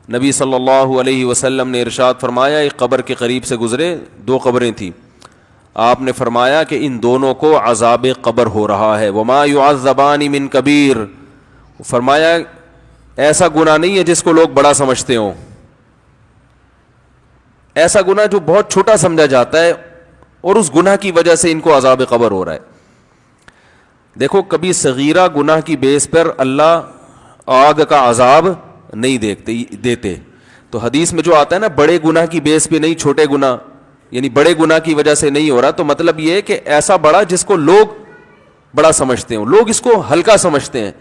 نبی صلی اللہ علیہ وسلم نے ارشاد فرمایا، ایک قبر کے قریب سے گزرے، دو قبریں تھیں، آپ نے فرمایا کہ ان دونوں کو عذاب قبر ہو رہا ہے، وما يعذبان من کبیر، فرمایا ایسا گناہ نہیں ہے جس کو لوگ بڑا سمجھتے ہوں، ایسا گناہ جو بہت چھوٹا سمجھا جاتا ہے اور اس گناہ کی وجہ سے ان کو عذاب قبر ہو رہا ہے۔ دیکھو کبھی صغیرہ گناہ کی بیس پر اللہ آگ کا عذاب نہیں دیتے، تو حدیث میں جو آتا ہے نا بڑے گناہ کی بیس پہ نہیں، چھوٹے گناہ یعنی بڑے گناہ کی وجہ سے نہیں ہو رہا، تو مطلب یہ ہے کہ ایسا بڑا جس کو لوگ بڑا سمجھتے ہیں، لوگ اس کو ہلکا سمجھتے ہیں،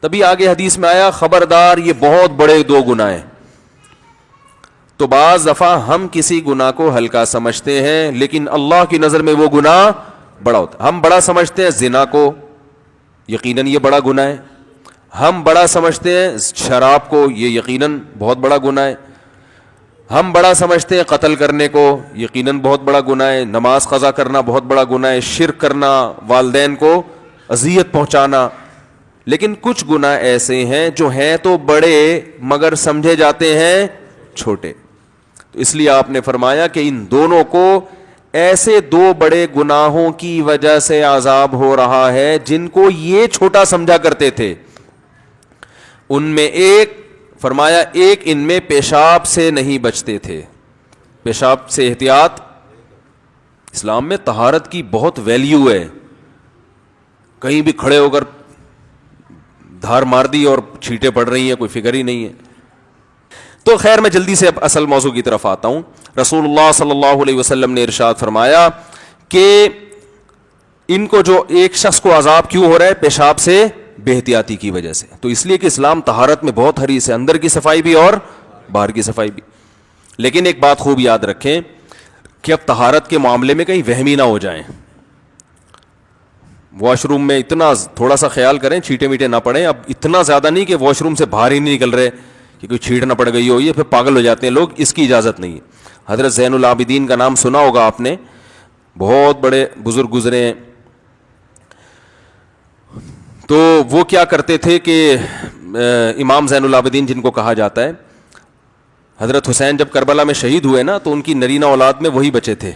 تبھی آگے حدیث میں آیا خبردار یہ بہت بڑے دو گناہ ہیں۔ تو بعض دفعہ ہم کسی گناہ کو ہلکا سمجھتے ہیں لیکن اللہ کی نظر میں وہ گناہ بڑا ہوتا ہے۔ ہم بڑا سمجھتے ہیں زنا کو، یقیناً یہ بڑا گناہ ہے، ہم بڑا سمجھتے ہیں شراب کو، یہ یقیناً بہت بڑا گناہ ہے، ہم بڑا سمجھتے ہیں قتل کرنے کو، یقیناً بہت بڑا گناہ ہے، نماز قضا کرنا بہت بڑا گناہ ہے، شرک کرنا، والدین کو اذیت پہنچانا، لیکن کچھ گناہ ایسے ہیں جو ہیں تو بڑے مگر سمجھے جاتے ہیں چھوٹے۔ تو اس لیے آپ نے فرمایا کہ ان دونوں کو ایسے دو بڑے گناہوں کی وجہ سے عذاب ہو رہا ہے جن کو یہ چھوٹا سمجھا کرتے تھے۔ ان میں ایک فرمایا ایک ان میں پیشاب سے نہیں بچتے تھے، پیشاب سے احتیاط، اسلام میں طہارت کی بہت ویلیو ہے، کہیں بھی کھڑے ہو کر دھار مار دی اور چھینٹیں پڑ رہی ہیں، کوئی فکر ہی نہیں ہے۔ تو خیر میں جلدی سے اب اصل موضوع کی طرف آتا ہوں۔ رسول اللہ صلی اللہ علیہ وسلم نے ارشاد فرمایا کہ ان کو جو ایک شخص کو عذاب کیوں ہو رہا ہے؟ پیشاب سے بے احتیاطی کی وجہ سے۔ تو اس لیے کہ اسلام طہارت میں بہت حریص ہے، اندر کی صفائی بھی اور باہر کی صفائی بھی، لیکن ایک بات خوب یاد رکھیں کہ اب طہارت کے معاملے میں کہیں وہمی نہ ہو جائیں، واش روم میں اتنا تھوڑا سا خیال کریں چھینٹے میٹے نہ پڑیں، اب اتنا زیادہ نہیں کہ واش روم سے باہر ہی نہیں نکل رہے کہ کوئی چھینٹ نہ پڑ گئی ہو، یہ پھر پاگل ہو جاتے ہیں لوگ، اس کی اجازت نہیں ہے۔ حضرت زین العابدین کا نام سنا ہوگا آپ نے، بہت بڑے بزرگ گزرے ہیں، تو وہ کیا کرتے تھے کہ امام زین العابدین جن کو کہا جاتا ہے، حضرت حسین جب کربلا میں شہید ہوئے نا تو ان کی نرینہ اولاد میں وہی بچے تھے،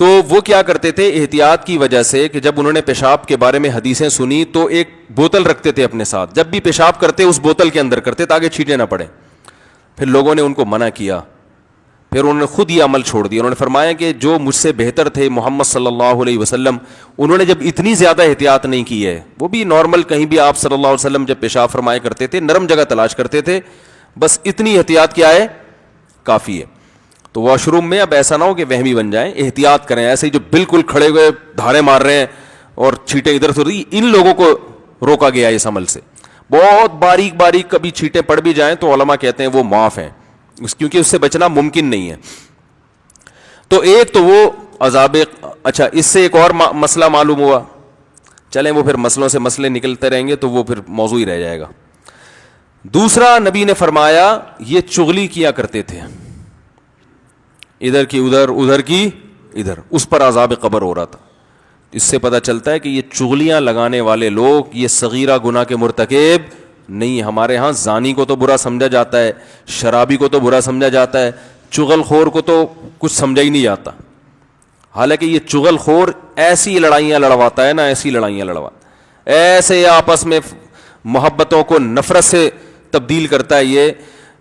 تو وہ کیا کرتے تھے احتیاط کی وجہ سے کہ جب انہوں نے پیشاب کے بارے میں حدیثیں سنی تو ایک بوتل رکھتے تھے اپنے ساتھ، جب بھی پیشاب کرتے اس بوتل کے اندر کرتے تاکہ چھینٹیں نہ پڑیں۔ پھر لوگوں نے ان کو منع کیا، پھر انہوں نے خود یہ عمل چھوڑ دیا، انہوں نے فرمایا کہ جو مجھ سے بہتر تھے محمد صلی اللہ علیہ وسلم، انہوں نے جب اتنی زیادہ احتیاط نہیں کی ہے، وہ بھی نارمل کہیں بھی آپ صلی اللہ علیہ وسلم جب پیشاب فرمایا کرتے تھے نرم جگہ تلاش کرتے تھے، بس اتنی احتیاط کیا ہے کافی ہے۔ تو واش روم میں اب ایسا نہ ہو کہ وہمی بن جائیں، احتیاط کریں، ایسے ہی جو بالکل کھڑے ہوئے دھارے مار رہے ہیں اور چھینٹیں ادھر سے، ان لوگوں کو روکا گیا ہے اس عمل سے۔ بہت باریک باریک کبھی چھینٹیں پڑ بھی جائیں تو علماء کہتے ہیں وہ معاف ہیں، کیونکہ اس سے بچنا ممکن نہیں ہے۔ تو ایک تو وہ عذاب، اچھا اس سے ایک اور مسئلہ معلوم ہوا، چلیں وہ پھر مسئلوں سے مسئلے نکلتے رہیں گے تو وہ پھر موضوع ہی رہ جائے گا۔ دوسرا نبی نے فرمایا یہ چغلی کیا کرتے تھے، ادھر کی ادھر ادھر کی ادھر، اس پر عذاب قبر ہو رہا تھا۔ اس سے پتہ چلتا ہے کہ یہ چغلیاں لگانے والے لوگ یہ صغیرہ گناہ کے مرتکب نہیں۔ ہمارے ہاں زانی کو تو برا سمجھا جاتا ہے، شرابی کو تو برا سمجھا جاتا ہے، چغل خور کو تو کچھ سمجھا ہی نہیں جاتا، حالانکہ یہ چغل خور ایسی لڑائیاں لڑواتا ہے نا، ایسی لڑائیاں لڑواتا ہے، ایسے آپس میں محبتوں کو نفرت سے تبدیل کرتا ہے۔ یہ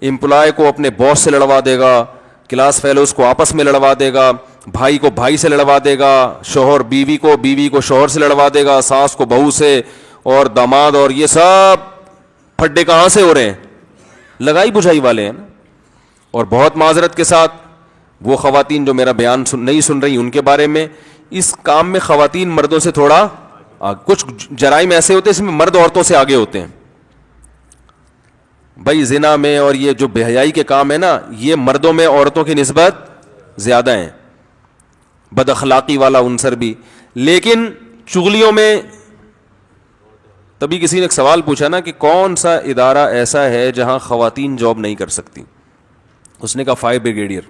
امپلائی کو اپنے باس سے لڑوا دے گا، کلاس فیلوز کو آپس میں لڑوا دے گا، بھائی کو بھائی سے لڑوا دے گا، شوہر بیوی کو شوہر سے لڑوا دے گا، ساس کو بہو سے، اور داماد، اور یہ سب پھڈے کہاں سے ہو رہے ہیں؟ لگائی بجھائی والے ہیں نا۔ اور بہت معذرت کے ساتھ وہ خواتین جو میرا بیان نہیں سن رہی ان کے بارے میں، اس کام میں خواتین مردوں سے تھوڑا کچھ جرائم ایسے ہوتے ہیں اس میں مرد عورتوں سے آگے ہوتے ہیں بھائی، زنا میں اور یہ جو بے حیائی کے کام ہے نا، یہ مردوں میں عورتوں کی نسبت زیادہ ہیں، بد اخلاقی والا عنصر بھی۔ لیکن چغلیوں میں، تبھی کسی نے ایک سوال پوچھا نا کہ کون سا ادارہ ایسا ہے جہاں خواتین جاب نہیں کر سکتی؟ اس نے کہا فائر بریگیڈیئر۔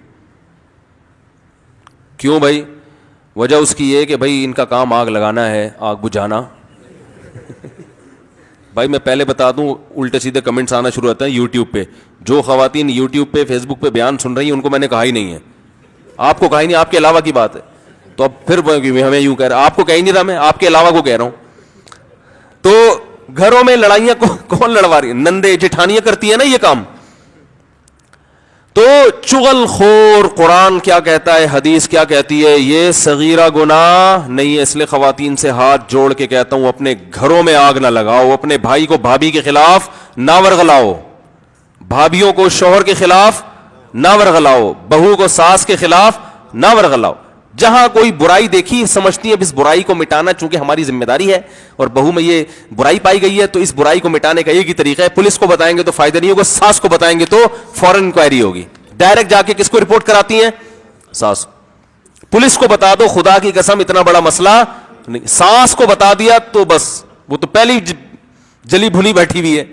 کیوں بھائی؟ وجہ اس کی یہ کہ بھائی ان کا کام آگ لگانا ہے، آگ بجھانا۔ بھائی میں پہلے بتا دوں، الٹے سیدھے کمنٹس آنا شروع ہوتا ہے یوٹیوب پہ، جو خواتین یوٹیوب پہ فیس بک پہ بیان سن رہی ہیں ان کو میں نے کہا ہی نہیں ہے, آپ کو کہا ہی نہیں, آپ کے علاوہ کی بات ہے. تو اب پھر ہمیں یوں کہہ رہا, آپ کو کہہ ہی نہیں رہا, میں آپ کے علاوہ کو کہہ رہا ہوں. تو گھروں میں لڑائیاں کون لڑوا رہی ہے؟ نندے جٹھانیاں کرتی ہیں نا یہ کام. تو چغل خور قرآن کیا کہتا ہے, حدیث کیا کہتی ہے, یہ صغیرہ گناہ نہیں ہے. اس لیے خواتین سے ہاتھ جوڑ کے کہتا ہوں اپنے گھروں میں آگ نہ لگاؤ, اپنے بھائی کو بھابھی کے خلاف نہ ورغلاؤ, بھابھیوں کو شوہر کے خلاف نہ ورغلاؤ, بہو کو ساس کے خلاف نہ ورغلاؤ. جہاں کوئی برائی دیکھی سمجھتی ہے اس برائی کو مٹانا چونکہ ہماری ذمہ داری ہے, اور بہو میں یہ برائی پائی گئی ہے تو اس برائی کو مٹانے کا ایک ہی طریقہ ہے, پولیس کو بتائیں گے تو فائدہ نہیں ہوگا, ساس کو بتائیں گے تو فوراً انکوائری ہوگی. ڈائریکٹ جا کے کس کو رپورٹ کراتی ہیں؟ ساس. پولیس کو بتا دو خدا کی قسم اتنا بڑا مسئلہ نہیں, ساس کو بتا دیا تو بس وہ تو پہلی جلی بھلی بیٹھی ہوئی ہے.